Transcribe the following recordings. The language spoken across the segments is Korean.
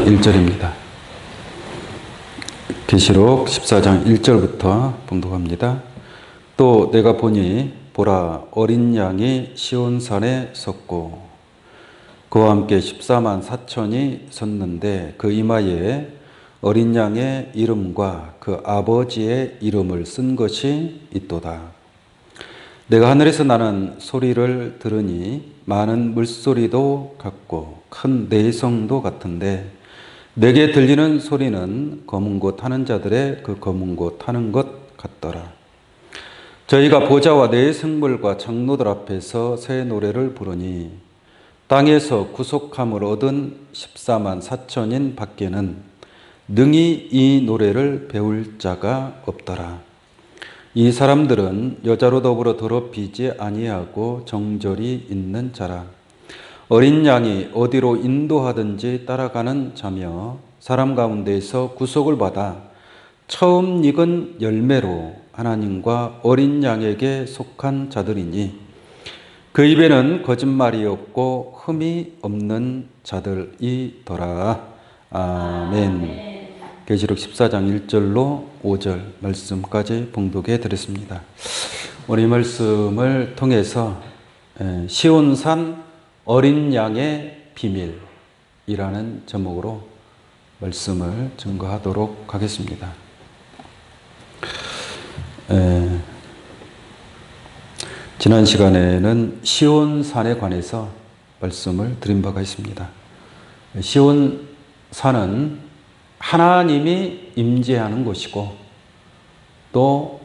1절입니다. 계시록 14장 1절부터 봉독합니다. 또 내가 보니 보라 어린 양이 시온산에 섰고 그와 함께 14만 4천이 섰는데 그 이마에 어린 양의 이름과 그 아버지의 이름을 쓴 것이 있도다. 내가 하늘에서 나는 소리를 들으니 많은 물소리도 같고 큰 내성도 같은데 내게 들리는 소리는 검은 고 타는 자들의 그 검은 고 타는 것 같더라. 저희가 보좌와 네 생물과 장로들 앞에서 새 노래를 부르니 땅에서 구속함을 얻은 14만 4천인 밖에는 능히 이 노래를 배울 자가 없더라. 이 사람들은 여자로 더불어 더럽히지 아니하고 정절이 있는 자라. 어린 양이 어디로 인도하든지 따라가는 자며 사람 가운데에서 구속을 받아 처음 익은 열매로 하나님과 어린 양에게 속한 자들이니 그 입에는 거짓말이 없고 흠이 없는 자들이더라. 아멘. 계시록 14장 1절로 5절 말씀까지 봉독해 드렸습니다. 오늘 이 말씀을 통해서 시온산 어린 양의 비밀이라는 제목으로 말씀을 증거하도록 하겠습니다. 지난 시간에는 시온산에 관해서 말씀을 드린 바가 있습니다. 시온산은 하나님이 임재하는 곳이고 또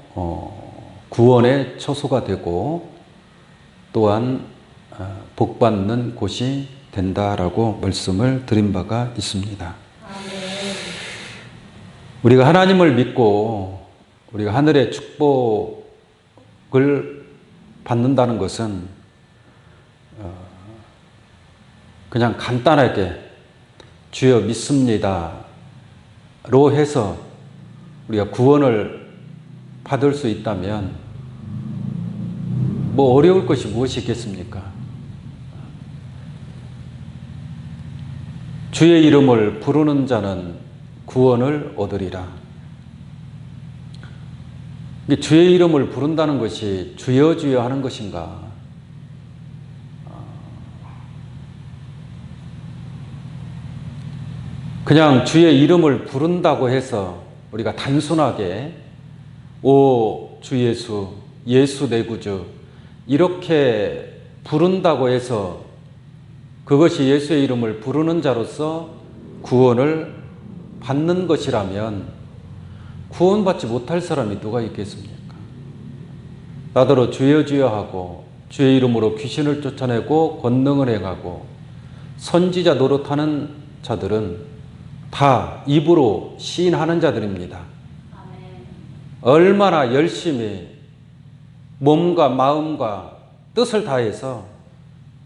구원의 처소가 되고 또한 복받는 곳이 된다라고 말씀을 드린 바가 있습니다. 우리가 하나님을 믿고 우리가 하늘의 축복을 받는다는 것은 그냥 간단하게 주여 믿습니다로 해서 우리가 구원을 받을 수 있다면 뭐 어려울 것이 무엇이 있겠습니까? 주의 이름을 부르는 자는 구원을 얻으리라. 주의 이름을 부른다는 것이 주여 주여 하는 것인가? 그냥 주의 이름을 부른다고 해서 우리가 단순하게 오 주 예수, 예수 내 구주 이렇게 부른다고 해서 그것이 예수의 이름을 부르는 자로서 구원을 받는 것이라면 구원받지 못할 사람이 누가 있겠습니까? 나더러 주여 주여 하고 주의 이름으로 귀신을 쫓아내고 권능을 행하고 선지자 노릇하는 자들은 다 입으로 시인하는 자들입니다. 얼마나 열심히 몸과 마음과 뜻을 다해서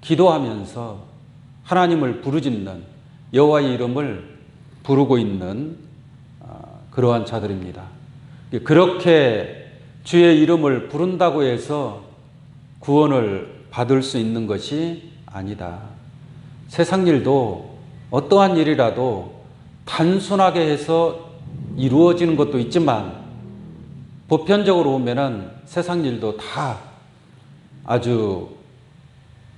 기도하면서 하나님을 부르짖는 여호와의 이름을 부르고 있는 그러한 자들입니다. 그렇게 주의 이름을 부른다고 해서 구원을 받을 수 있는 것이 아니다. 세상 일도 어떠한 일이라도 단순하게 해서 이루어지는 것도 있지만 보편적으로 보면은 세상 일도 다 아주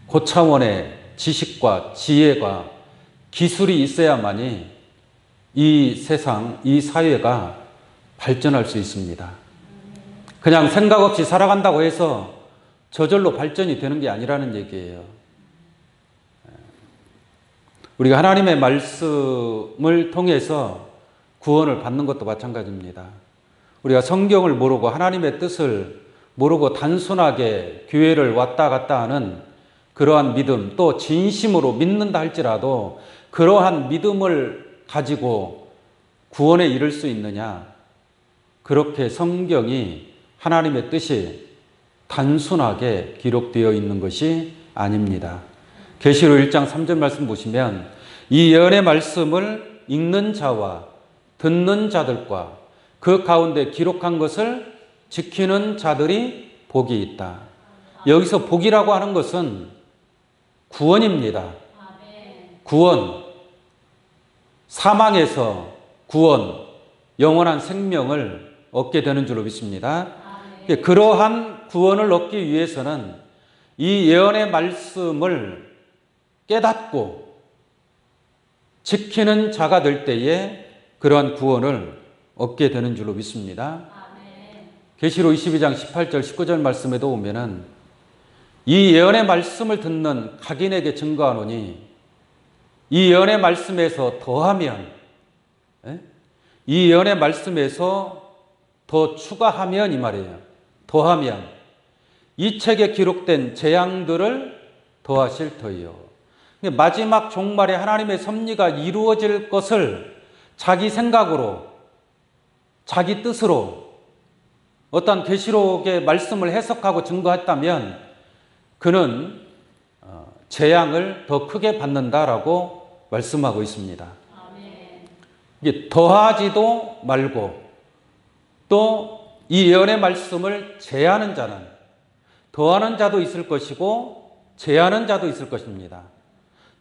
고차원의 지식과 지혜가 기술이 있어야만이 이 세상, 이 사회가 발전할 수 있습니다. 그냥 생각 없이 살아간다고 해서 저절로 발전이 되는 게 아니라는 얘기예요. 우리가 하나님의 말씀을 통해서 구원을 받는 것도 마찬가지입니다. 우리가 성경을 모르고 하나님의 뜻을 모르고 단순하게 교회를 왔다 갔다 하는 그러한 믿음, 또 진심으로 믿는다 할지라도 그러한 믿음을 가지고 구원에 이를 수 있느냐? 그렇게 성경이 하나님의 뜻이 단순하게 기록되어 있는 것이 아닙니다. 계시록 1장 3절 말씀 보시면 이 예언의 말씀을 읽는 자와 듣는 자들과 그 가운데 기록한 것을 지키는 자들이 복이 있다. 여기서 복이라고 하는 것은 구원입니다. 구원. 사망에서 구원, 영원한 생명을 얻게 되는 줄로 믿습니다. 그러한 구원을 얻기 위해서는 이 예언의 말씀을 깨닫고 지키는 자가 될 때에 그러한 구원을 얻게 되는 줄로 믿습니다. 계시록 22장 18절 19절 말씀에도 보면은 이 예언의 말씀을 듣는 각인에게 증거하노니 이 예언의 말씀에서 더하면, 이 예언의 말씀에서 더 추가하면 이 말이에요. 더하면 이 책에 기록된 재앙들을 더하실 터이요. 마지막 종말에 하나님의 섭리가 이루어질 것을 자기 생각으로, 자기 뜻으로 어떤 계시록의 말씀을 해석하고 증거했다면 그는 재앙을 더 크게 받는다라고 말씀하고 있습니다. 이게 더하지도 말고 또 이 예언의 말씀을 제하는 자는 더하는 자도 있을 것이고 제하는 자도 있을 것입니다.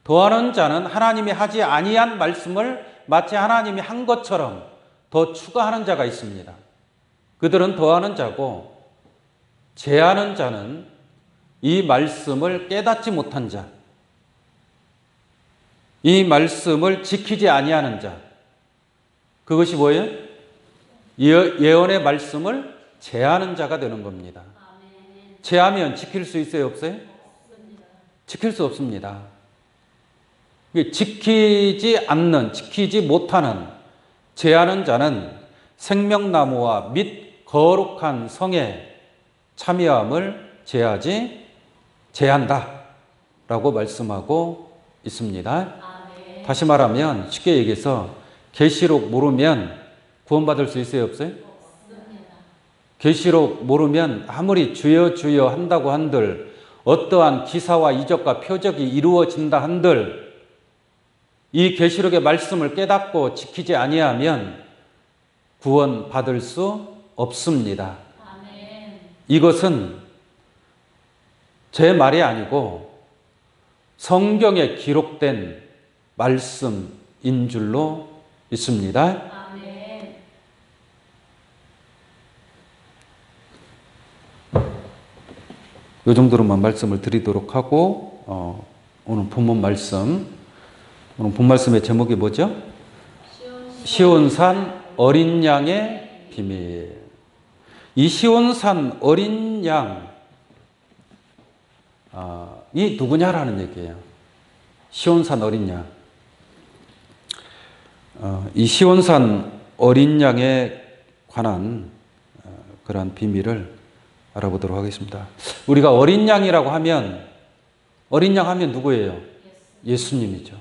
더하는 자는 하나님이 하지 아니한 말씀을 마치 하나님이 한 것처럼 더 추가하는 자가 있습니다. 그들은 더하는 자고 제하는 자는 이 말씀을 깨닫지 못한 자, 이 말씀을 지키지 아니하는 자, 그것이 뭐예요? 예언의 말씀을 제하는 자가 되는 겁니다. 제하면 지킬 수 있어요, 없어요? 지킬 수 없습니다. 지키지 않는, 지키지 못하는 제하는 자는 생명나무와 및 거룩한 성의 참여함을 제한다 라고 말씀하고 있습니다. 다시 말하면 쉽게 얘기해서 계시록 모르면 구원받을 수 있어요, 없어요? 계시록 모르면 아무리 주여 주여 한다고 한들 어떠한 기사와 이적과 표적이 이루어진다 한들 이 계시록의 말씀을 깨닫고 지키지 아니하면 구원받을 수 없습니다. 이것은 제 말이 아니고 성경에 기록된 말씀인 줄로 믿습니다. 이 정도로만 말씀을 드리도록 하고 오늘 본문 말씀의 제목이 뭐죠? 시온산 어린 양의 비밀. 이 시온산 어린 양이 누구냐라는 얘기예요. 시온산 어린 양. 이 시온산 어린 양에 관한 그러한 비밀을 알아보도록 하겠습니다. 우리가 어린 양이라고 하면 어린 양 하면 누구예요? 예수님이죠.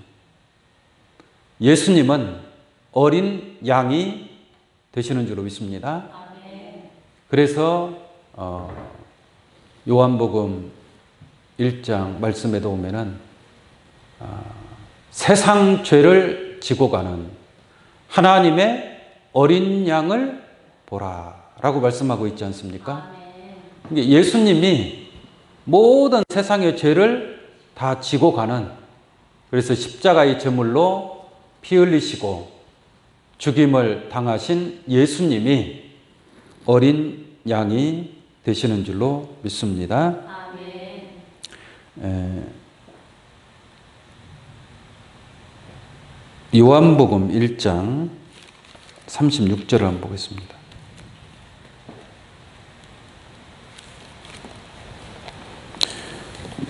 예수님은 어린 양이 되시는 줄로 믿습니다. 그래서 요한복음 1장 말씀에도 보면은 세상 죄를 지고 가는 하나님의 어린 양을 보라라고 말씀하고 있지 않습니까? 예수님이 모든 세상의 죄를 다 지고 가는, 그래서 십자가의 제물로 피 흘리시고 죽임을 당하신 예수님이 어린 양이 되시는 줄로 믿습니다. 요한복음 1장 36절을 한번 보겠습니다.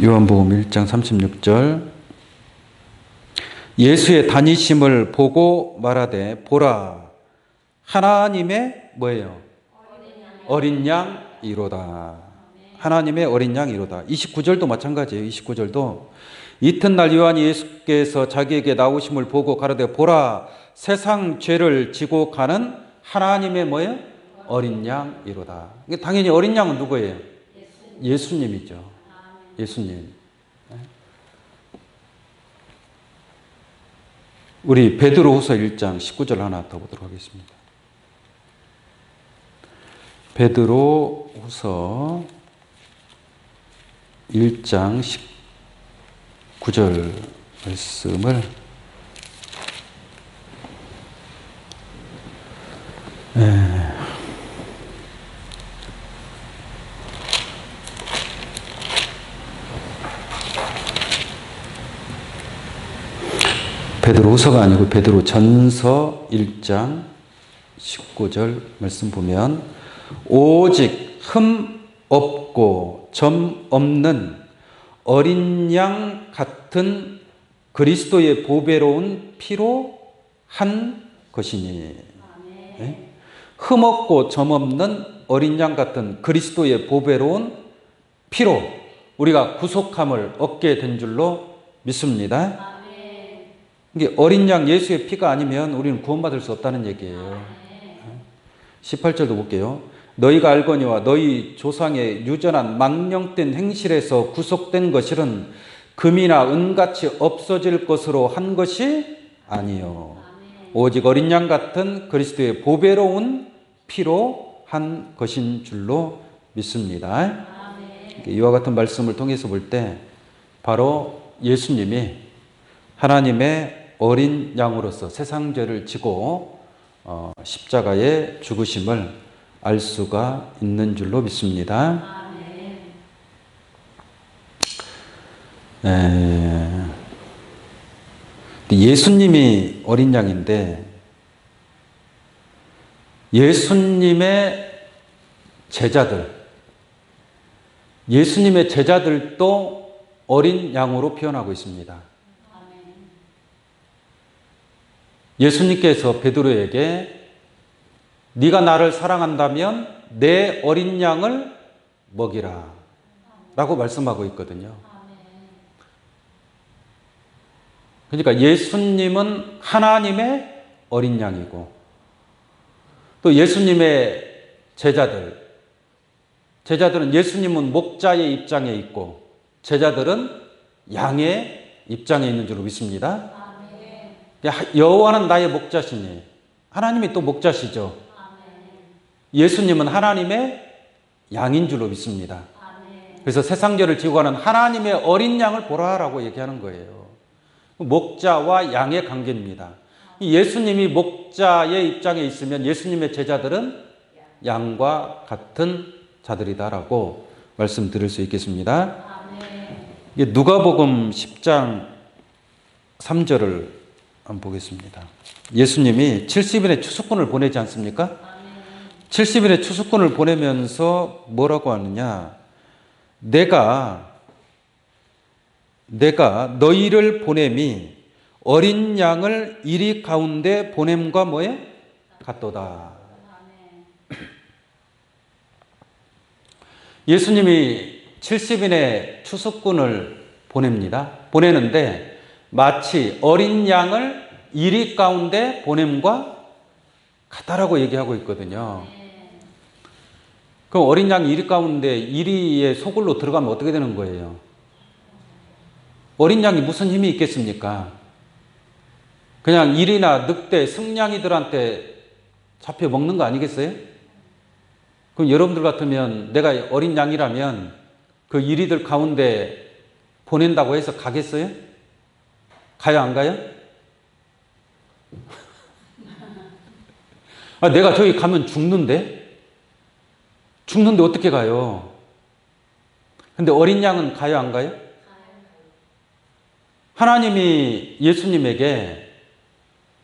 요한복음 1장 36절. 예수의 다니심을 보고 말하되 보라 하나님의 뭐예요? 어린 양이로다. 하나님의 어린 양이로다. 29절도 마찬가지예요. 29절도 이튿날 요한이 예수께서 자기에게 나오심을 보고 가라되 보라 세상 죄를 지고 가는 하나님의 뭐예요? 어린 양이로다. 당연히 어린 양은 누구예요? 예수님이죠. 예수님. 우리 베드로후서 1장 19절 하나 더 보도록 하겠습니다. 베드로후서 1장 19절 말씀을 베드로후서가 아니고 베드로전서 1장 19절 말씀 보면 오직 흠 없고 점 없는 어린 양 같은 그리스도의 보배로운 피로 한 것이니. 네? 흠 없고 점 없는 어린 양 같은 그리스도의 보배로운 피로 우리가 구속함을 얻게 된 줄로 믿습니다. 이게 어린 양 예수의 피가 아니면 우리는 구원받을 수 없다는 얘기예요. 18절도 볼게요. 너희가 알거니와 너희 조상의 유전한 망령된 행실에서 구속된 것일은 금이나 은같이 없어질 것으로 한 것이 아니요 오직 어린 양 같은 그리스도의 보배로운 피로 한 것인 줄로 믿습니다. 이와 같은 말씀을 통해서 볼 때 바로 예수님이 하나님의 어린 양으로서 세상 죄를 지고 십자가에 죽으심을 알 수가 있는 줄로 믿습니다. 예수님이 어린 양인데 예수님의 제자들도 어린 양으로 표현하고 있습니다. 예수님께서 베드로에게 네가 나를 사랑한다면 내 어린 양을 먹이라 라고 말씀하고 있거든요. 그러니까 예수님은 하나님의 어린 양이고 또 예수님의 제자들은 예수님은 목자의 입장에 있고 제자들은 양의 입장에 있는 줄로 믿습니다. 여호와는 나의 목자시니 하나님이 또 목자시죠. 예수님은 하나님의 양인 줄로 믿습니다. 그래서 세상 죄를 지고 가는 하나님의 어린 양을 보라라고 얘기하는 거예요. 목자와 양의 관계입니다. 예수님이 목자의 입장에 있으면 예수님의 제자들은 양과 같은 자들이다라고 말씀드릴 수 있겠습니다. 누가복음 10장 3절을 한번 보겠습니다. 예수님이 70일의 추수꾼을 보내지 않습니까? 70일의 추수꾼을 보내면서 뭐라고 하느냐? 내가 너희를 보냄이 어린 양을 이리 가운데 보냄과 뭐에 같도다. 예수님이 70인의 추수꾼을 보내는데 마치 어린 양을 이리 가운데 보냄과 같다라고 얘기하고 있거든요. 그럼 어린 양이 이리 가운데 이리의 소굴로 들어가면 어떻게 되는 거예요? 어린 양이 무슨 힘이 있겠습니까? 그냥 이리나 늑대, 승냥이들한테 잡혀 먹는 거 아니겠어요? 그럼 여러분들 같으면 내가 어린 양이라면 그 이리들 가운데 보낸다고 해서 가겠어요? 가요, 안 가요? 내가 저기 가면 죽는데 어떻게 가요? 근데 어린 양은 가요, 안 가요? 하나님이 예수님에게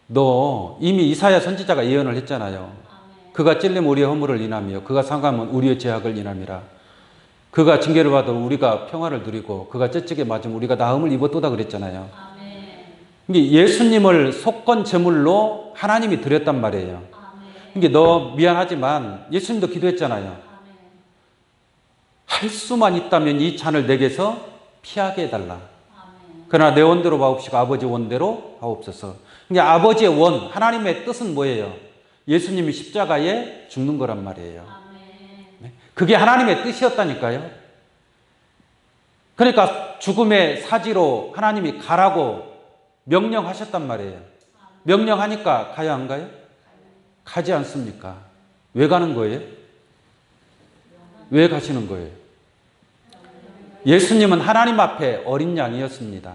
너 이미 이사야 선지자가 예언을 했잖아요. 그가 찔림 우리의 허물을 인하며 그가 상함은 우리의 죄악을 인함이라. 그가 징계를 받아 우리가 평화를 누리고 그가 째찍에 맞으면 우리가 나음을 입었도다 그랬잖아요. 예수님을 속건 제물로 하나님이 드렸단 말이에요. 이게 너 미안하지만 예수님도 기도했잖아요. 할 수만 있다면 이 잔을 내게서 피하게 해달라. 그러나 내 원대로 마옵시고 아버지 원대로 하옵소서. 그러니까 아버지의 원, 하나님의 뜻은 뭐예요? 예수님이 십자가에 죽는 거란 말이에요. 그게 하나님의 뜻이었다니까요. 그러니까 죽음의 사지로 하나님이 가라고 명령하셨단 말이에요. 명령하니까 가요, 안 가요? 가지 않습니까? 왜 가는 거예요? 왜 가시는 거예요? 예수님은 하나님 앞에 어린 양이었습니다.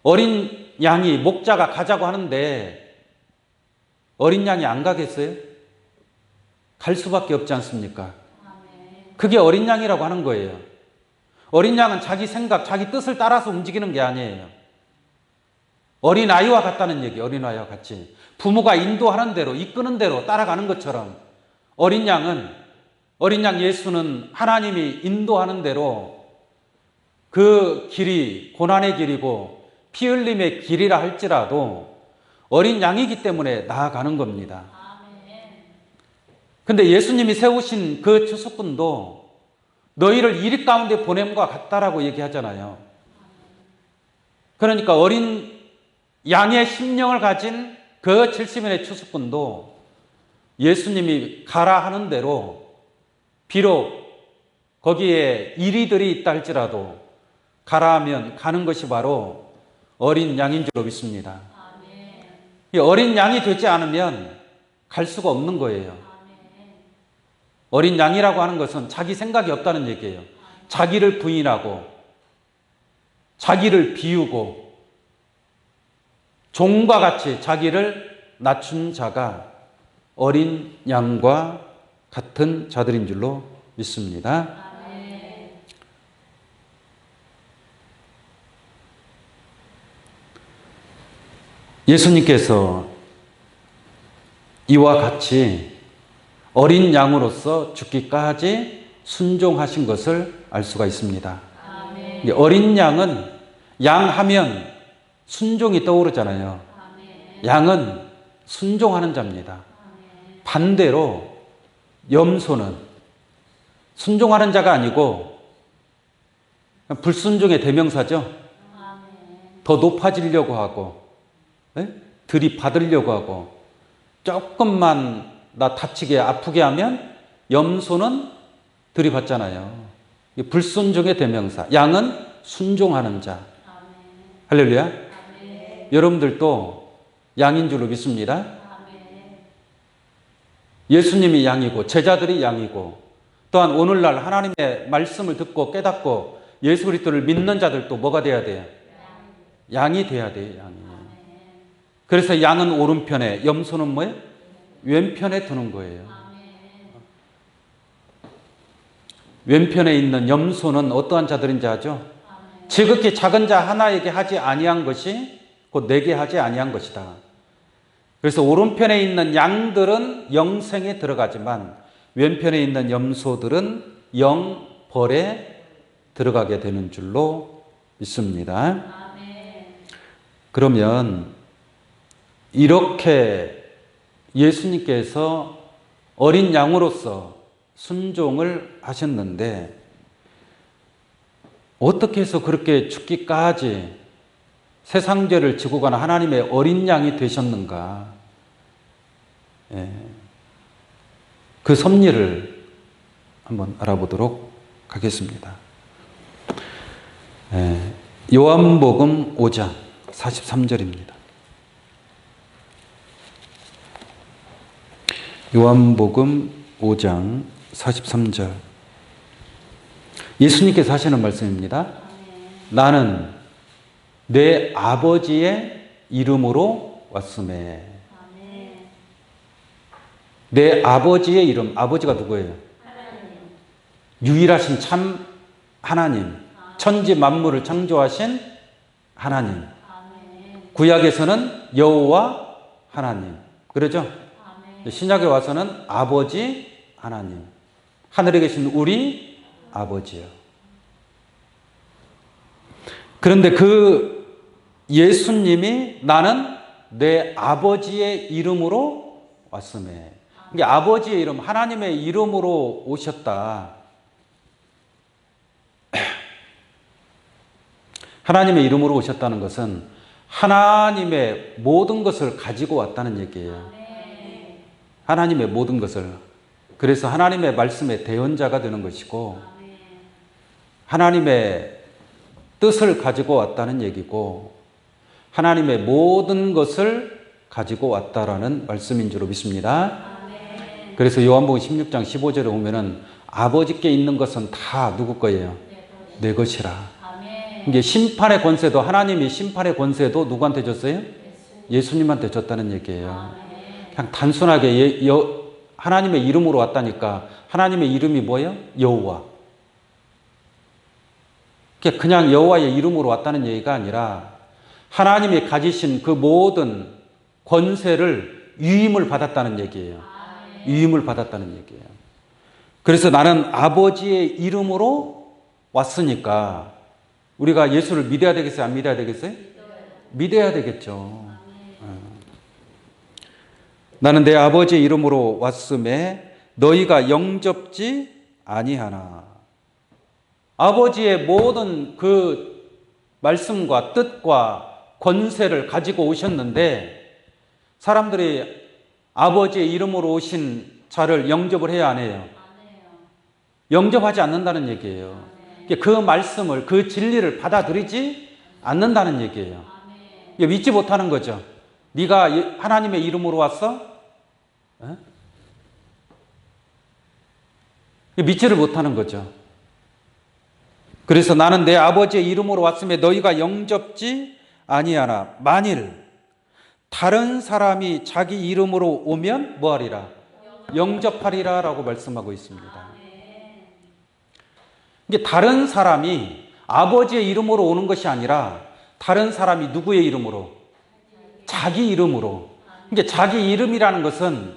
어린 양이 목자가 가자고 하는데 어린 양이 안 가겠어요? 갈 수밖에 없지 않습니까? 그게 어린 양이라고 하는 거예요. 어린 양은 자기 생각, 자기 뜻을 따라서 움직이는 게 아니에요. 어린아이와 같다는 얘기, 어린아이와 같이. 부모가 인도하는 대로, 이끄는 대로 따라가는 것처럼 어린 양 예수는 하나님이 인도하는 대로 그 길이 고난의 길이고 피 흘림의 길이라 할지라도 어린 양이기 때문에 나아가는 겁니다. 근데 예수님이 세우신 그 추수꾼도 너희를 이리 가운데 보냄과 같다라고 얘기하잖아요. 그러니까 어린 양의 심령을 가진 그 70인의 추수꾼도 예수님이 가라 하는 대로 비록 거기에 이리들이 있다 할지라도 가라 하면 가는 것이 바로 어린 양인 줄로 믿습니다. 이 어린 양이 되지 않으면 갈 수가 없는 거예요. 어린 양이라고 하는 것은 자기 생각이 없다는 얘기예요. 자기를 부인하고 자기를 비우고 종과 같이 자기를 낮춘 자가 어린 양과 같은 자들인 줄로 믿습니다. 예수님께서 이와 같이 어린 양으로서 죽기까지 순종하신 것을 알 수가 있습니다. 어린 양은 양하면 순종이 떠오르잖아요. 양은 순종하는 자입니다. 반대로 염소는 순종하는 자가 아니고 불순종의 대명사죠. 더 높아지려고 하고 들이받으려고 하고 조금만 나 다치게 아프게 하면 염소는 들이받잖아요. 불순종의 대명사. 양은 순종하는 자. 할렐루야. 여러분들도 양인 줄로 믿습니다. 예수님이 양이고 제자들이 양이고 또한 오늘날 하나님의 말씀을 듣고 깨닫고 예수 그리스도를 믿는 자들도 뭐가 돼야 돼요? 양이 돼야 돼요. 양이. 그래서 양은 오른편에, 염소는 뭐예요? 왼편에 두는 거예요. 왼편에 있는 염소는 어떠한 자들인지 아죠? 지극히 작은 자 하나에게 하지 아니한 것이 곧 내게 하지 아니한 것이다. 그래서 오른편에 있는 양들은 영생에 들어가지만 왼편에 있는 염소들은 영벌에 들어가게 되는 줄로 믿습니다. 그러면 이렇게 예수님께서 어린 양으로서 순종을 하셨는데 어떻게 해서 그렇게 죽기까지 세상 죄를 지고 가는 하나님의 어린 양이 되셨는가? 그 섭리를 한번 알아보도록 하겠습니다. 요한복음 5장 43절입니다. 요한복음 5장 43절. 예수님께서 하시는 말씀입니다. 나는 내 아버지의 이름으로 왔음에. 내 아버지의 이름. 아버지가 누구예요? 유일하신 참 하나님. 천지 만물을 창조하신 하나님. 구약에서는 여호와 하나님. 그러죠? 신약에 와서는 아버지 하나님. 하늘에 계신 우리 아버지요. 그런데 그 예수님이 나는 내 아버지의 이름으로 왔음에. 이게 아버지의 이름, 하나님의 이름으로 오셨다. 하나님의 이름으로 오셨다는 것은 하나님의 모든 것을 가지고 왔다는 얘기예요. 하나님의 모든 것을. 그래서 하나님의 말씀의 대언자가 되는 것이고 하나님의 뜻을 가지고 왔다는 얘기고 하나님의 모든 것을 가지고 왔다라는 말씀인 줄로 믿습니다. 그래서 요한복음 16장 15절에 보면은 아버지께 있는 것은 다 누구 거예요? 내 것이라. 이게 심판의 권세도 하나님이 심판의 권세도 누구한테 줬어요? 예수님한테 줬다는 얘기예요. 그냥 단순하게 하나님의 이름으로 왔다니까. 하나님의 이름이 뭐예요? 여호와. 그냥 여호와의 이름으로 왔다는 얘기가 아니라 하나님이 가지신 그 모든 권세를 위임을 받았다는 얘기예요. 위임을 받았다는 얘기예요. 그래서 나는 아버지의 이름으로 왔으니까 우리가 예수를 믿어야 되겠어요? 안 믿어야 되겠어요? 믿어야 되겠죠. 나는 내 아버지의 이름으로 왔음에 너희가 영접지 아니하나. 아버지의 모든 그 말씀과 뜻과 권세를 가지고 오셨는데 사람들이 아버지의 이름으로 오신 자를 영접을 해야 안 해요? 영접하지 않는다는 얘기예요. 그 말씀을, 그 진리를 받아들이지 않는다는 얘기예요. 믿지 못하는 거죠. 네가 하나님의 이름으로 왔어? 믿지를 못하는 거죠. 그래서 나는 내 아버지의 이름으로 왔음에 너희가 영접지 아니하나. 만일 다른 사람이 자기 이름으로 오면 뭐하리라? 영접하리라 라고 말씀하고 있습니다. 이게 다른 사람이 아버지의 이름으로 오는 것이 아니라 다른 사람이 누구의 이름으로? 자기 이름으로. 이게 자기 이름이라는 것은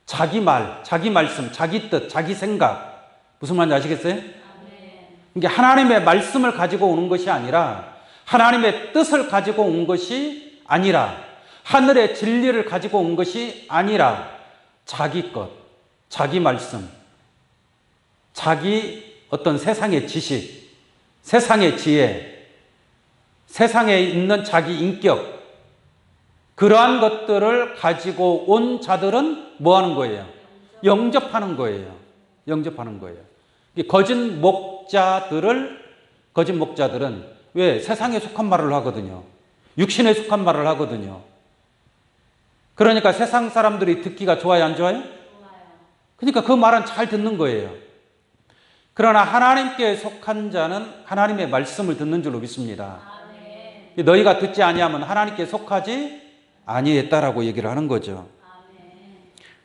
자기 말, 자기 말씀, 자기 뜻, 자기 생각. 무슨 말인지 아시겠어요? 이게 하나님의 말씀을 가지고 오는 것이 아니라 하나님의 뜻을 가지고 온 것이 아니라 하늘의 진리를 가지고 온 것이 아니라 자기 것, 자기 말씀, 자기 어떤 세상의 지식, 세상의 지혜, 세상에 있는 자기 인격, 그러한 것들을 가지고 온 자들은 뭐 하는 거예요? 영접하는 거예요. 영접하는 거예요. 거짓 목자들은 왜? 세상에 속한 말을 하거든요. 육신에 속한 말을 하거든요. 그러니까 세상 사람들이 듣기가 좋아요, 안 좋아요? 그러니까 그 말은 잘 듣는 거예요. 그러나 하나님께 속한 자는 하나님의 말씀을 듣는 줄로 믿습니다. 너희가 듣지 아니하면 하나님께 속하지 아니했다라고 얘기를 하는 거죠.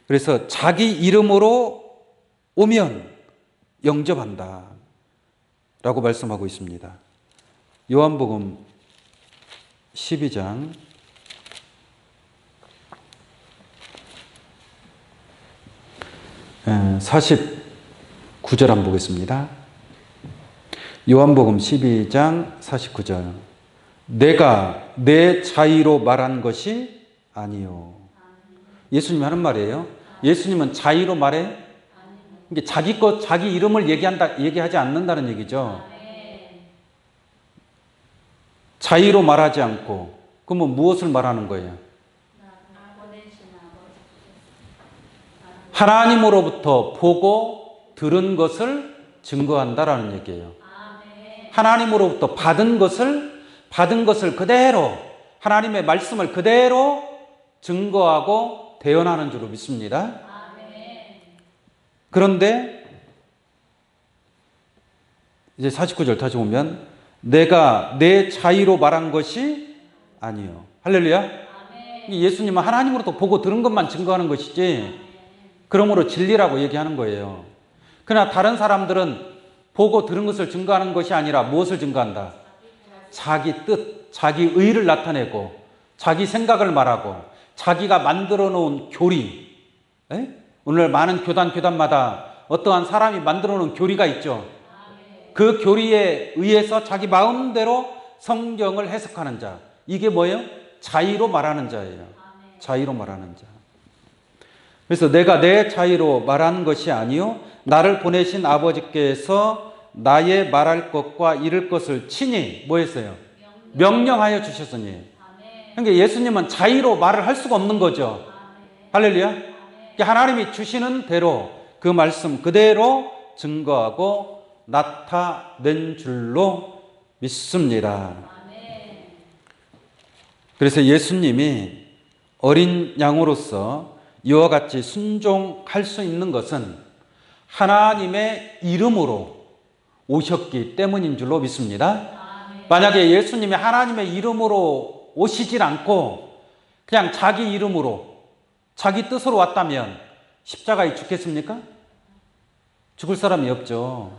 그래서 자기 이름으로 오면 영접한다 라고 말씀하고 있습니다. 요한복음 12장 49절 한번 보겠습니다. 요한복음 12장 49절. 내가 내 자의로 말한 것이 아니요. 예수님이 하는 말이에요. 예수님은 자의로 말해? 이게 자기 것, 자기 이름을 얘기하지 않는다는 얘기죠. 자의로 말하지 않고, 그러면 무엇을 말하는 거예요? 하나님으로부터 보고 들은 것을 증거한다라는 얘기예요. 하나님으로부터 받은 것을 그대로, 하나님의 말씀을 그대로 증거하고 대언하는 줄로 믿습니다. 그런데 이제 49절 다시 보면 내가 내 자의로 말한 것이 아니요. 할렐루야. 예수님은 하나님으로부터 보고 들은 것만 증거하는 것이지 그러므로 진리라고 얘기하는 거예요. 그러나 다른 사람들은 보고 들은 것을 증거하는 것이 아니라 무엇을 증거한다? 자기 뜻, 자기 의를 나타내고 자기 생각을 말하고 자기가 만들어 놓은 교리. 오늘 많은 교단마다 어떠한 사람이 만들어 놓은 교리가 있죠. 그 교리에 의해서 자기 마음대로 성경을 해석하는 자. 이게 뭐예요? 자의로 말하는 자예요. 자의로 말하는 자. 그래서 내가 내 자의로 말한 것이 아니요 나를 보내신 아버지께서 나의 말할 것과 이룰 것을 친히 뭐 했어요? 명령하여 주셨으니. 그러니까 예수님은 자의로 말을 할 수가 없는 거죠. 할렐루야. 하나님이 주시는 대로 그 말씀 그대로 증거하고 나타낸 줄로 믿습니다. 그래서 예수님이 어린 양으로서 이와 같이 순종할 수 있는 것은 하나님의 이름으로 오셨기 때문인 줄로 믿습니다. 만약에 예수님이 하나님의 이름으로 오시질 않고 그냥 자기 이름으로 자기 뜻으로 왔다면 십자가에 죽겠습니까? 죽을 사람이 없죠.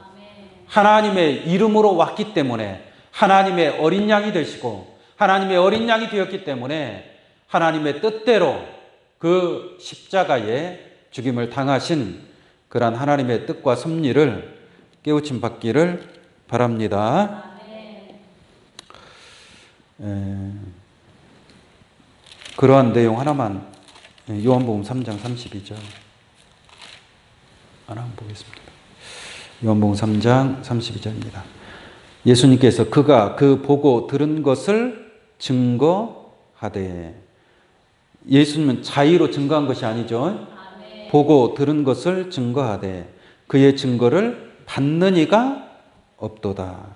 하나님의 이름으로 왔기 때문에 하나님의 어린 양이 되시고 하나님의 어린 양이 되었기 때문에 하나님의 뜻대로 그 십자가에 죽임을 당하신 그러한 하나님의 뜻과 섭리를 깨우침 받기를 바랍니다. 그러한 내용 하나만, 요한복음 3장 32절 하나 보겠습니다. 요한복음 3장 32절입니다. 예수님께서 그가 그 보고 들은 것을 증거하되, 예수님은 자의로 증거한 것이 아니죠. 보고 들은 것을 증거하되 그의 증거를 받는 이가 없도다.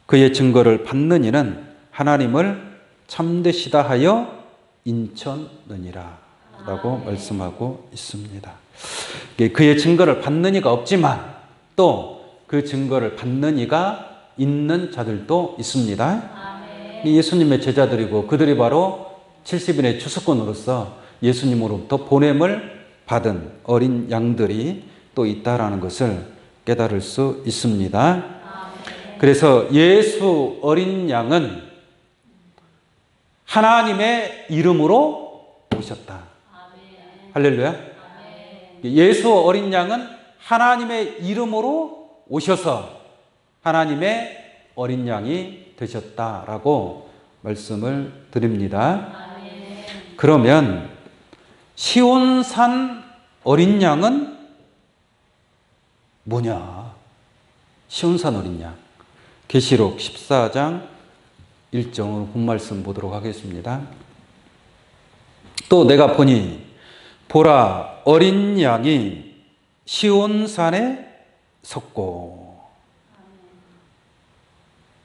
그의 증거를 받는 이는 하나님을 참되시다 하여 인쳤느니라 라고 말씀하고 있습니다. 그의 증거를 받는 이가 없지만 또 그 증거를 받는 이가 있는 자들도 있습니다. 예수님의 제자들이고 그들이 바로 70인의 추수꾼으로서 예수님으로부터 보냄을 받은 어린 양들이 또 있다라는 것을 깨달을 수 있습니다. 그래서 예수 어린 양은 하나님의 이름으로 오셨다. 할렐루야. 예수 어린 양은 하나님의 이름으로 오셔서 하나님의 어린 양이 되셨다라고 말씀을 드립니다. 그러면 시온산 어린 양은 뭐냐? 시온산 어린 양. 계시록 14장 1절로 본말씀 보도록 하겠습니다. 또 내가 보니 보라 어린 양이 시온산에 섰고,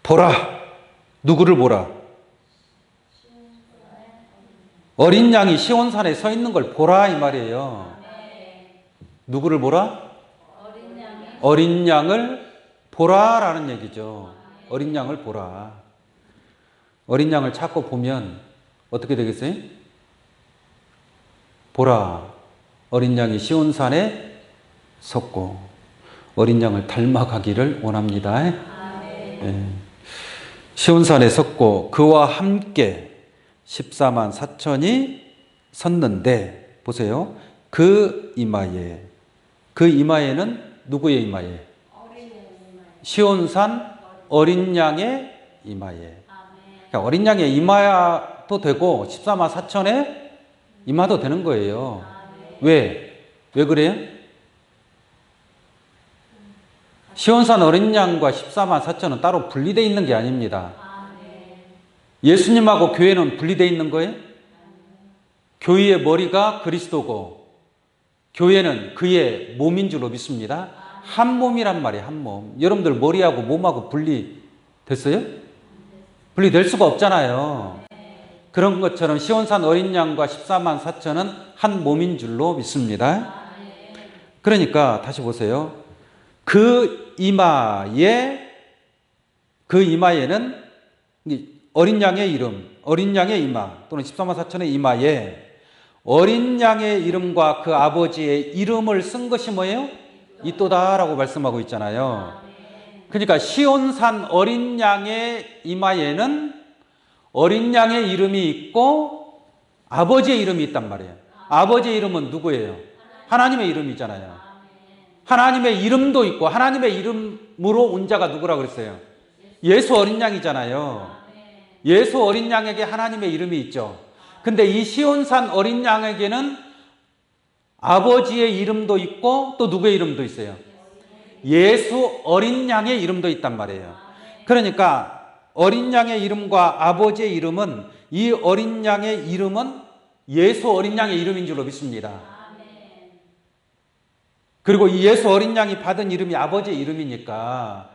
보라, 누구를 보라? 어린 양이 시온산에 서 있는 걸 보라 이 말이에요. 누구를 보라? 어린 양을 보라라는 얘기죠. 어린 양을 보라. 어린 양을 자꾸 보면 어떻게 되겠어요? 보라, 어린 양이 시온산에 섰고, 어린 양을 닮아가기를 원합니다. 네. 시온산에 섰고 그와 함께 14만 4천이 섰는데, 보세요. 그 이마에는 누구의 이마에? 시온산 어린 양의 이마에. 그러니까 어린 양의 이마도 되고 14만 4천의 이마도 되는 거예요. 왜 그래요? 시온산 어린 양과 14만 4천은 따로 분리되어 있는 게 아닙니다. 예수님하고 교회는 분리되어 있는 거예요? 교회의 머리가 그리스도고 교회는 그의 몸인 줄로 믿습니다. 한 몸이란 말이에요. 한 몸. 여러분들 머리하고 몸하고 분리됐어요? 분리될 수가 없잖아요. 그런 것처럼 시온산 어린 양과 14만 4천은 한 몸인 줄로 믿습니다. 그러니까 다시 보세요. 그 이마에는 어린 양의 이름, 어린 양의 이마 또는 14만 4천의 이마에 어린 양의 이름과 그 아버지의 이름을 쓴 것이 뭐예요? 이또다라고 말씀하고 있잖아요. 그러니까 시온산 어린 양의 이마에는 어린 양의 이름이 있고 아버지의 이름이 있단 말이에요. 아버지의 이름은 누구예요? 하나님의 이름이잖아요. 하나님의 이름도 있고 하나님의 이름으로 온 자가 누구라고 그랬어요? 예수 어린 양이잖아요. 예수 어린 양에게 하나님의 이름이 있죠. 근데 이 시온산 어린 양에게는 아버지의 이름도 있고 또 누구의 이름도 있어요? 예수 어린 양의 이름도 있단 말이에요. 그러니까 어린 양의 이름과 아버지의 이름은, 이 어린 양의 이름은 예수 어린 양의 이름인 줄로 믿습니다. 그리고 이 예수 어린 양이 받은 이름이 아버지의 이름이니까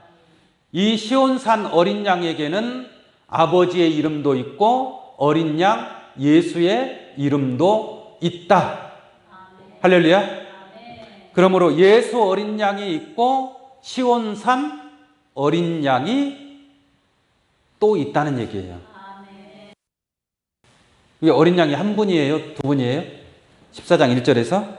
이 시온산 어린 양에게는 아버지의 이름도 있고 어린 양 예수의 이름도 있다. 할렐루야. 그러므로 예수 어린 양이 있고 시온산 어린 양이 또 있다는 얘기예요. 이게 어린 양이 한 분이에요? 두 분이에요? 14장 1절에서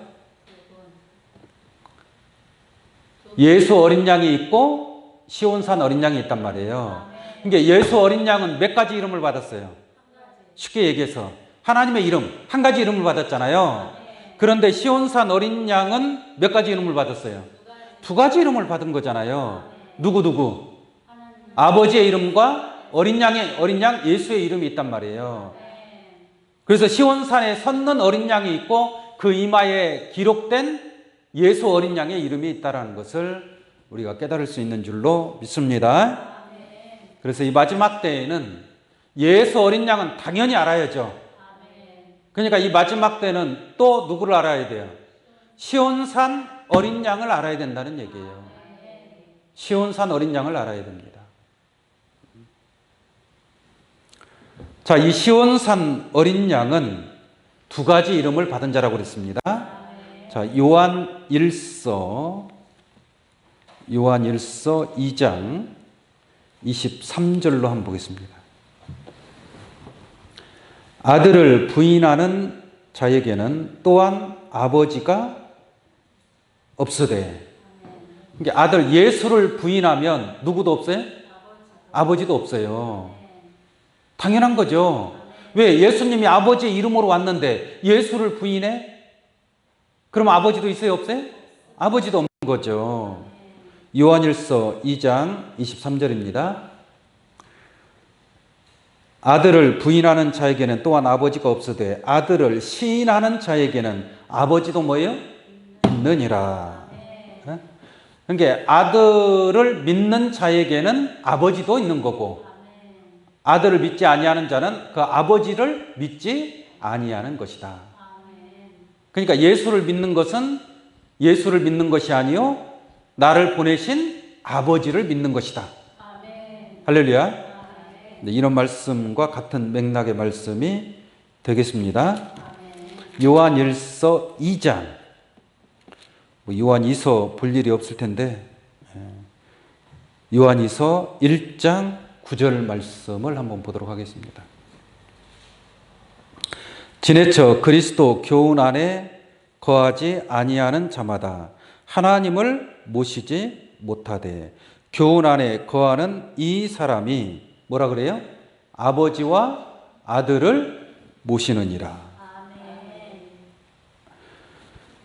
예수 어린 양이 있고 시온산 어린 양이 있단 말이에요. 그러니까 예수 어린 양은 몇 가지 이름을 받았어요? 쉽게 얘기해서 하나님의 이름, 한 가지 이름을 받았잖아요. 그런데 시온산 어린 양은 몇 가지 이름을 받았어요? 두 가지 이름을 받은 거잖아요. 누구? 아버지의 이름과 어린 양 예수의 이름이 있단 말이에요. 그래서 시온산에 섰는 어린 양이 있고 그 이마에 기록된 예수 어린 양의 이름이 있다는 것을 우리가 깨달을 수 있는 줄로 믿습니다. 그래서 이 마지막 때에는 예수 어린 양은 당연히 알아야죠. 그러니까 이 마지막 때는 또 누구를 알아야 돼요? 시온산 어린 양을 알아야 된다는 얘기예요. 시온산 어린 양을 알아야 됩니다. 자, 이 시온산 어린 양은 두 가지 이름을 받은 자라고 그랬습니다. 자, 요한 1서 2장 23절로 한번 보겠습니다. 아들을 부인하는 자에게는 또한 아버지가 없으되. 그러니까 아들 예수를 부인하면 누구도 없어요? 아버지도 없어요. 당연한 거죠. 왜? 예수님이 아버지의 이름으로 왔는데 예수를 부인해? 그럼 아버지도 있어요? 없어요? 아버지도 없는 거죠. 요한일서 2장 23절입니다. 아들을 부인하는 자에게는 또한 아버지가 없으되 아들을 시인하는 자에게는 아버지도 뭐예요? 있느니라. 그러니까 아들을 믿는 자에게는 아버지도 있는 거고 아들을 믿지 아니하는 자는 그 아버지를 믿지 아니하는 것이다. 그러니까 예수를 믿는 것은 예수를 믿는 것이 아니요 나를 보내신 아버지를 믿는 것이다. 할렐루야. 네, 이런 말씀과 같은 맥락의 말씀이 되겠습니다. 요한일서 2장. 요한이서 볼 일이 없을 텐데 요한이서 1장 9절 말씀을 한번 보도록 하겠습니다. 지내쳐 그리스도 교훈 안에 거하지 아니하는 자마다 하나님을 모시지 못하되 교훈 안에 거하는 이 사람이 뭐라 그래요? 아버지와 아들을 모시느니라.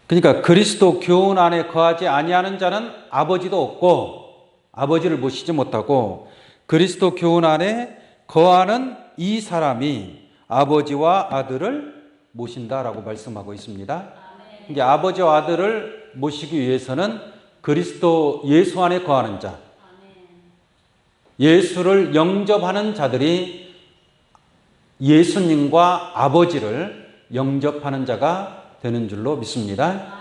그러니까 그리스도 교훈 안에 거하지 아니하는 자는 아버지도 없고 아버지를 모시지 못하고 그리스도 교훈 안에 거하는 이 사람이 아버지와 아들을 모신다라고 말씀하고 있습니다. 이게 아버지와 아들을 모시기 위해서는 그리스도 예수 안에 거하는 자, 예수를 영접하는 자들이 예수님과 아버지를 영접하는 자가 되는 줄로 믿습니다.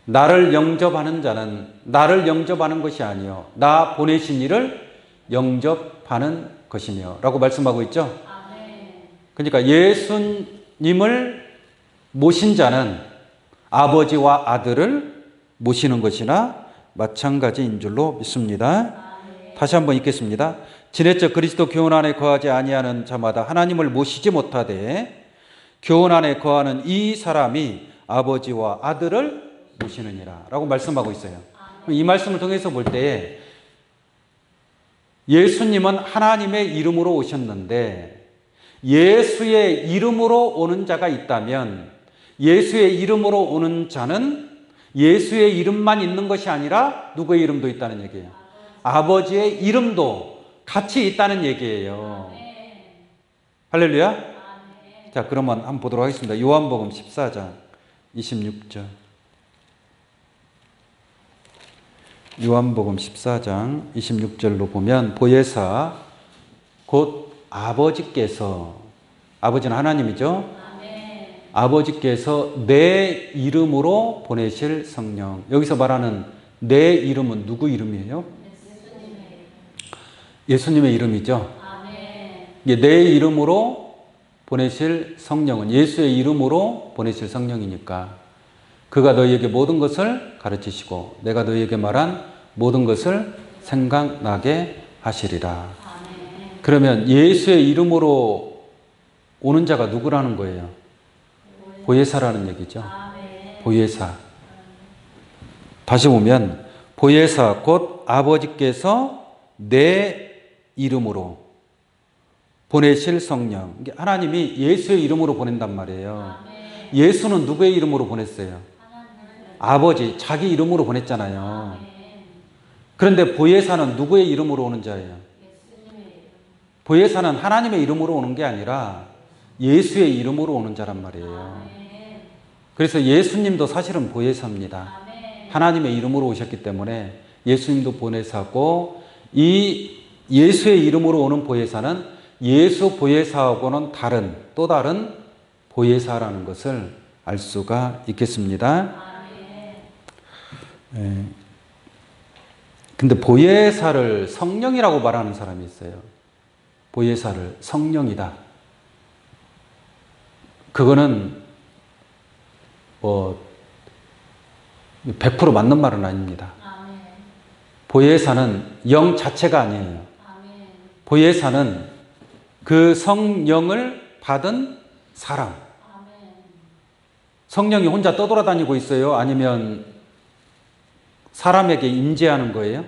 나를 영접하는 자는 나를 영접하는 것이 아니요 나 보내신 이를 영접하는 것이며 라고 말씀하고 있죠. 그러니까 예수님을 모신 자는 아버지와 아들을 모시는 것이나 마찬가지인 줄로 믿습니다. 다시 한번 읽겠습니다. 지내쳐 그리스도 교훈 안에 거하지 아니하는 자마다 하나님을 모시지 못하되 교훈 안에 거하는 이 사람이 아버지와 아들을 모시느니라 라고 말씀하고 있어요. 이 말씀을 통해서 볼 때 예수님은 하나님의 이름으로 오셨는데 예수의 이름으로 오는 자가 있다면 예수의 이름으로 오는 자는 예수의 이름만 있는 것이 아니라 누구의 이름도 있다는 얘기예요. 아버지의 이름도 같이 있다는 얘기예요. 할렐루야. 자, 그러면 한번 보도록 하겠습니다. 요한복음 14장 26절. 요한복음 14장 26절로 보면 보혜사 곧 아버지께서 아버지는 하나님이죠. 아버지께서 내 이름으로 보내실 성령. 여기서 말하는 내 이름은 누구 이름이에요? 예수님의 이름이죠. 내 이름으로 보내실 성령은 예수의 이름으로 보내실 성령이니까 그가 너희에게 모든 것을 가르치시고 내가 너희에게 말한 모든 것을 생각나게 하시리라. 그러면 예수의 이름으로 오는 자가 누구라는 거예요? 보혜사라는 얘기죠. 보혜사. 다시 보면 보혜사 곧 아버지께서 내 이름으로 보내실 성령. 하나님이 예수의 이름으로 보낸단 말이에요. 예수는 누구의 이름으로 보냈어요? 아버지, 자기 이름으로 보냈잖아요. 그런데 보혜사는 누구의 이름으로 오는 자예요? 보혜사는 하나님의 이름으로 오는 게 아니라 예수의 이름으로 오는 자란 말이에요. 그래서 예수님도 사실은 보혜사입니다. 하나님의 이름으로 오셨기 때문에 예수님도 보혜사고, 이 예수의 이름으로 오는 보혜사는 예수 보혜사하고는 다른, 또 다른 보혜사라는 것을 알 수가 있겠습니다. 근데 보혜사를 성령이라고 말하는 사람이 있어요. 보혜사를 성령이다. 그거는 100% 맞는 말은 아닙니다. 보혜사는 영 자체가 아니에요. 보혜사는 그 성령을 받은 사람. 성령이 혼자 떠돌아다니고 있어요? 아니면 사람에게 임재하는 거예요?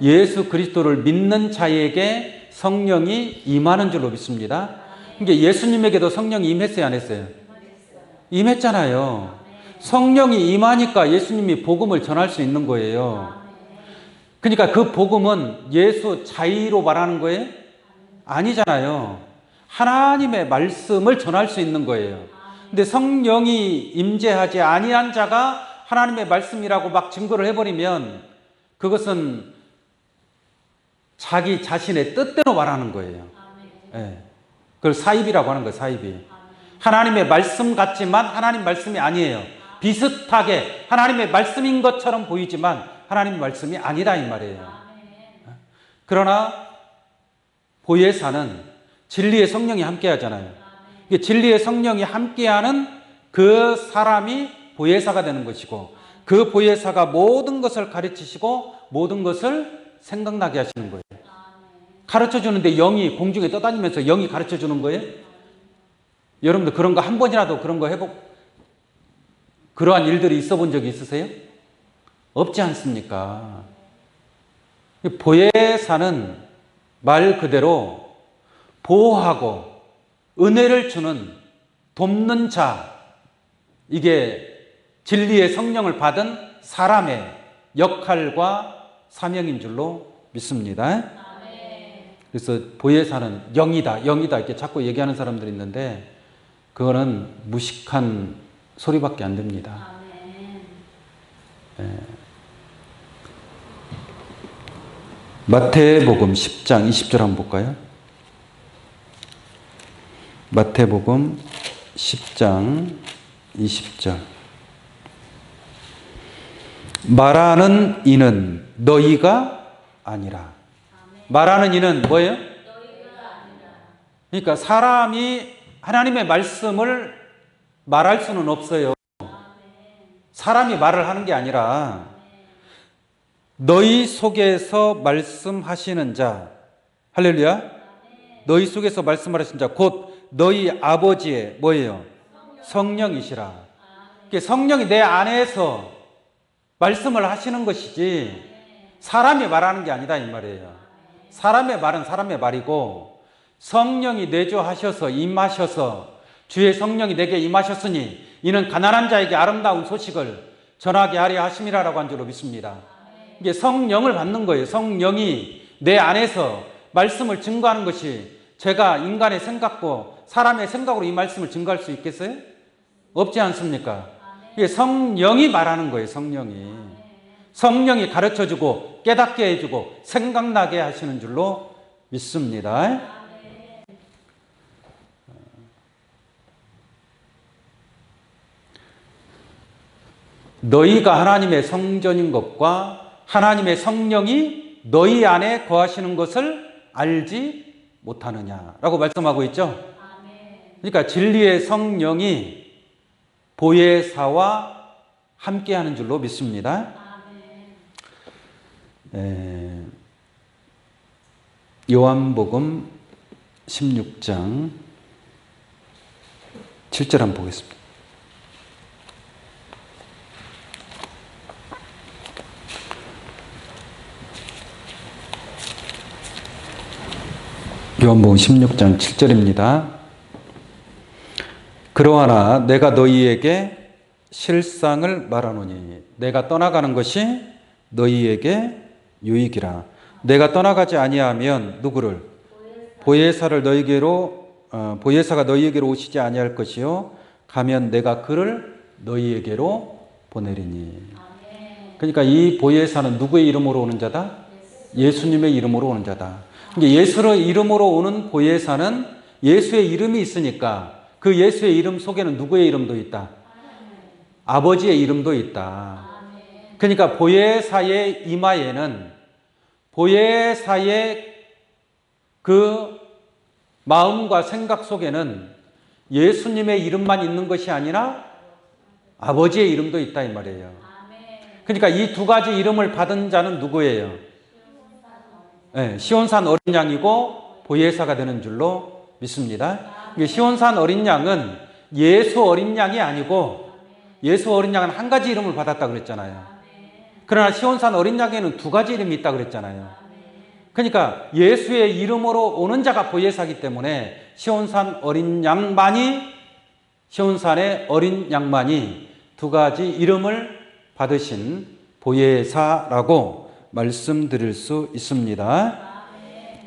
예수 그리스도를 믿는 자에게 성령이 임하는 줄로 믿습니다. 그러니까 예수님에게도 성령이 임했어요, 안 했어요? 임했잖아요. 성령이 임하니까 예수님이 복음을 전할 수 있는 거예요. 그러니까 그 복음은 예수 자의로 말하는 거예요? 아니잖아요. 하나님의 말씀을 전할 수 있는 거예요. 근데 성령이 임재하지 아니한 자가 하나님의 말씀이라고 막 증거를 해버리면 그것은 자기 자신의 뜻대로 말하는 거예요. 네. 그걸 사입이라고 하는 거예요. 사입이. 하나님의 말씀 같지만 하나님 말씀이 아니에요. 비슷하게 하나님의 말씀인 것처럼 보이지만 하나님 말씀이 아니다 이 말이에요. 그러나 보혜사는 진리의 성령이 함께 하잖아요. 진리의 성령이 함께하는 그 사람이 보혜사가 되는 것이고, 그 보혜사가 모든 것을 가르치시고 모든 것을 생각나게 하시는 거예요. 가르쳐 주는데 영이 공중에 떠다니면서 영이 가르쳐 주는 거예요? 여러분들 그런 거 한 번이라도 그런 거 그러한 일들이 있어 본 적이 있으세요? 없지 않습니까? 보혜사는 말 그대로 보호하고 은혜를 주는, 돕는 자, 이게 진리의 성령을 받은 사람의 역할과 사명인 줄로 믿습니다. 그래서 보혜사는 영이다, 영이다 이렇게 자꾸 얘기하는 사람들이 있는데 그거는 무식한 소리밖에 안 됩니다. 마태복음 10장 20절 한번 볼까요? 마태복음 10장 20절. 말하는 이는 너희가 아니라. 말하는 이는 뭐예요? 그러니까 사람이 하나님의 말씀을 말할 수는 없어요. 사람이 말을 하는 게 아니라 너희 속에서 말씀하시는 자, 할렐루야. 너희 속에서 말씀하시는 자, 곧 너희 아버지의 뭐예요? 성령이시라. 성령이 내 안에서 말씀을 하시는 것이지 사람이 말하는 게 아니다 이 말이에요. 사람의 말은 사람의 말이고 성령이 내주하셔서 임하셔서 주의 성령이 내게 임하셨으니 이는 가난한 자에게 아름다운 소식을 전하게 하려 하심이라고 한 줄로 믿습니다. 이게 성령을 받는 거예요. 성령이 내 안에서 말씀을 증거하는 것이 제가 인간의 생각고 사람의 생각으로 이 말씀을 증거할 수 있겠어요? 없지 않습니까? 이게 성령이 말하는 거예요. 성령이. 성령이 가르쳐주고 깨닫게 해주고 생각나게 하시는 줄로 믿습니다. 너희가 하나님의 성전인 것과 하나님의 성령이 너희 안에 거하시는 것을 알지 못하느냐라고 말씀하고 있죠. 그러니까 진리의 성령이 보혜사와 함께하는 줄로 믿습니다. 요한복음 16장 7절 한번 보겠습니다. 요한복음 16장 7절입니다. 그러하나 내가 너희에게 실상을 말하노니 내가 떠나가는 것이 너희에게 유익이라. 내가 떠나가지 아니하면 누구를? 보혜사가 너희에게로 오시지 아니할 것이요 가면 내가 그를 너희에게로 보내리니. 그러니까 이 보혜사는 누구의 이름으로 오는 자다? 예수님의 이름으로 오는 자다. 예수의 이름으로 오는 보혜사는 예수의 이름이 있으니까 그 예수의 이름 속에는 누구의 이름도 있다? 아버지의 이름도 있다. 그러니까 보혜사의 이마에는 보혜사의 그 마음과 생각 속에는 예수님의 이름만 있는 것이 아니라 아버지의 이름도 있다 이 말이에요. 그러니까 이 두 가지 이름을 받은 자는 누구예요? 네, 시온산 어린 양이고 보혜사가 되는 줄로 믿습니다. 시온산 어린 양은 예수 어린 양이 아니고 예수 어린 양은 한 가지 이름을 받았다 그랬잖아요. 그러나 시온산 어린 양에는 두 가지 이름이 있다 그랬잖아요. 그러니까 예수의 이름으로 오는 자가 보혜사이기 때문에 시온산의 어린 양만이 두 가지 이름을 받으신 보혜사라고 말씀드릴 수 있습니다.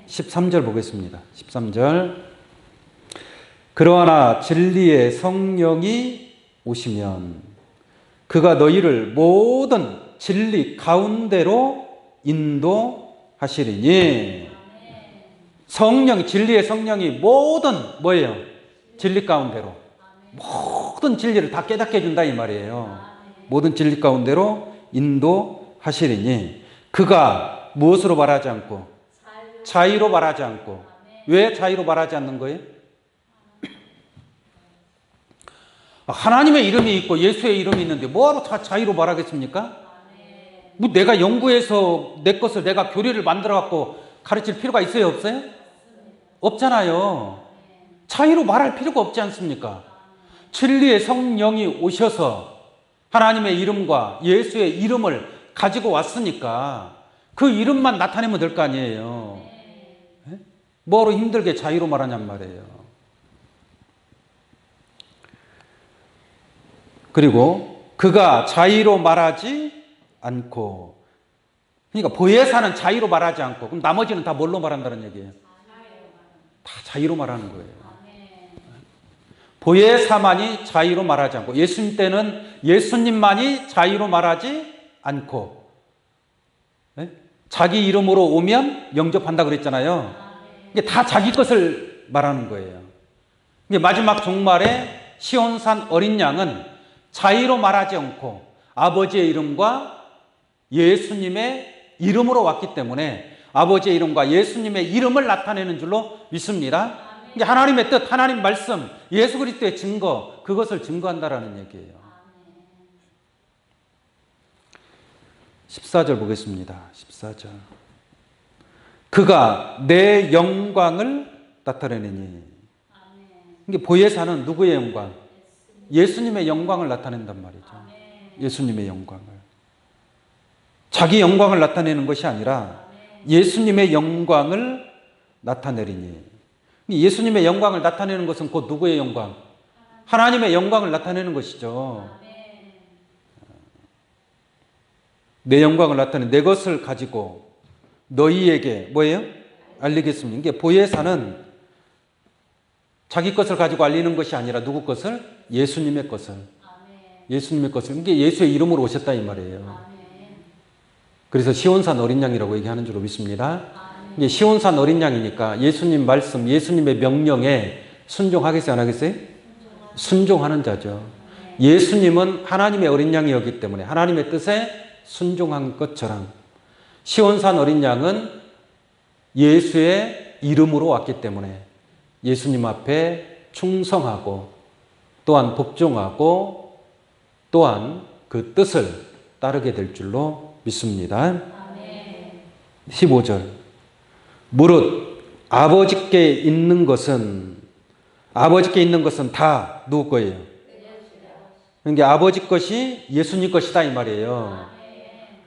13절 보겠습니다. 13절. 그러나 진리의 성령이 오시면 그가 너희를 모든 진리 가운데로 인도하시리니. 진리의 성령이 모든 뭐예요? 진리 가운데로. 모든 진리를 다 깨닫게 해준다 이 말이에요. 모든 진리 가운데로 인도하시리니. 그가 무엇으로 말하지 않고? 자의로 말하지 않고. 왜 자의로 말하지 않는 거예요? 하나님의 이름이 있고 예수의 이름이 있는데 뭐하러 자의로 말하겠습니까? 뭐 내가 연구해서 내 것을 내가 교리를 만들어 갖고 가르칠 필요가 있어요, 없어요? 없잖아요. 자의로 말할 필요가 없지 않습니까? 진리의 성령이 오셔서 하나님의 이름과 예수의 이름을 가지고 왔으니까 그 이름만 나타내면 될 거 아니에요. 뭐로 힘들게 자의로 말하냔 말이에요. 그리고 그가 자의로 말하지 않고, 그러니까 보혜사는 자의로 말하지 않고, 그럼 나머지는 다 뭘로 말한다는 얘기예요? 다 자의로 말하는 거예요. 보혜사만이 자의로 말하지 않고, 예수님 때는 예수님만이 자의로 말하지 않고, 네? 자기 이름으로 오면 영접한다 그랬잖아요. 이게 다 자기 것을 말하는 거예요. 마지막 종말에 시온산 어린 양은 자의로 말하지 않고 아버지의 이름과 예수님의 이름으로 왔기 때문에 아버지의 이름과 예수님의 이름을 나타내는 줄로 믿습니다. 이게 하나님의 뜻, 하나님 말씀, 예수 그리스도의 증거, 그것을 증거한다라는 얘기예요. 14절 보겠습니다. 14절. 그가 내 영광을 나타내느니. 이게 보혜사는 누구의 영광? 예수님의 영광을 나타낸단 말이죠. 예수님의 영광을. 자기 영광을 나타내는 것이 아니라 예수님의 영광을 나타내리니. 예수님의 영광을 나타내는 것은 곧 누구의 영광? 하나님의 영광을 나타내는 것이죠. 내 영광을 나타내 내 것을 가지고 너희에게 뭐예요? 알리겠습니다. 이게 보혜사는 자기 것을 가지고 알리는 것이 아니라 누구 것을? 예수님의 것을. 예수님의 것을. 이게 예수의 이름으로 오셨다 이 말이에요. 그래서 시온산 어린 양이라고 얘기하는 줄로 믿습니다. 이게 시온산 어린 양이니까 예수님 말씀, 예수님의 명령에 순종하겠어요, 안 하겠어요? 순종하는 자죠. 예수님은 하나님의 어린 양이었기 때문에 하나님의 뜻에 순종한 것처럼 시온산 어린 양은 예수의 이름으로 왔기 때문에 예수님 앞에 충성하고 또한 복종하고 또한 그 뜻을 따르게 될 줄로 믿습니다. 15절. 무릇 아버지께 있는 것은 아버지께 있는 것은 다 누구 거예요? 그러니까 아버지 것이 예수님 것이다 이 말이에요.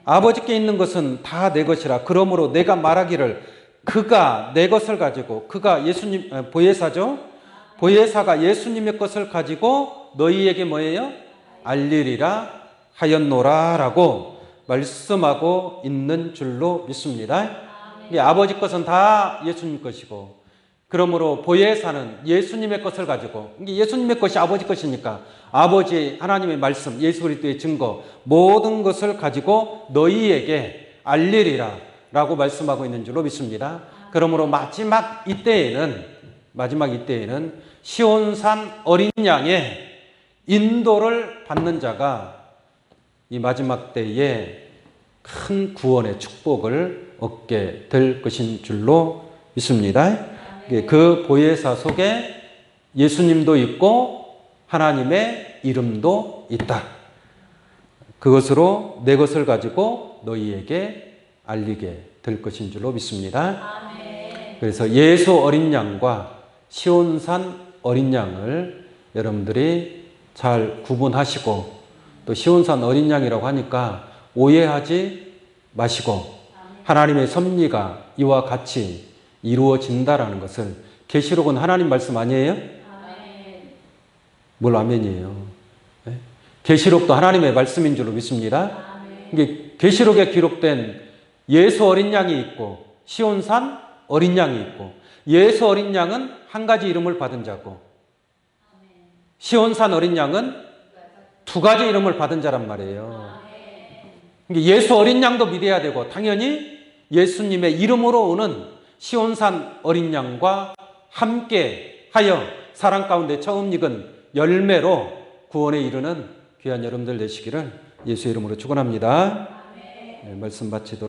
아버지께 있는 것은 다 내 것이라. 그러므로 내가 말하기를 그가 내 것을 가지고, 그가 예수님 보혜사죠. 보혜사가 예수님의 것을 가지고 너희에게 뭐예요? 알리리라 하였노라라고 말씀하고 있는 줄로 믿습니다. 아버지 것은 다 예수님 것이고, 그러므로 보혜사는 예수님의 것을 가지고, 예수님의 것이 아버지 것이니까 아버지 하나님의 말씀, 예수 그리스도의 증거 모든 것을 가지고 너희에게 알리리라 라고 말씀하고 있는 줄로 믿습니다. 그러므로 마지막 이때에는 시온산 어린 양의 인도를 받는 자가 이 마지막 때에 큰 구원의 축복을 얻게 될 것인 줄로 믿습니다. 그 보혜사 속에 예수님도 있고 하나님의 이름도 있다. 그것으로 내 것을 가지고 너희에게 알리게 될 것인 줄로 믿습니다. 그래서 예수 어린 양과 시온산 어린 양을 여러분들이 잘 구분하시고, 또 시온산 어린 양이라고 하니까 오해하지 마시고 하나님의 섭리가 이와 같이 이루어진다라는 것을, 계시록은 하나님 말씀 아니에요? 뭘 아멘이에요? 네? 계시록도 하나님의 말씀인 줄로 믿습니다. 이게 계시록에 기록된 예수 어린 양이 있고 시온산 어린 양이 있고, 예수 어린 양은 한 가지 이름을 받은 자고 시온산 어린 양은 두 가지 이름을 받은 자란 말이에요. 예수 어린 양도 믿어야 되고, 당연히 예수님의 이름으로 오는 시온산 어린 양과 함께 하여 사랑 가운데 처음 익은 열매로 구원에 이르는 귀한 여러분들 되시기를 예수의 이름으로 축원합니다. 네, 말씀 마치도록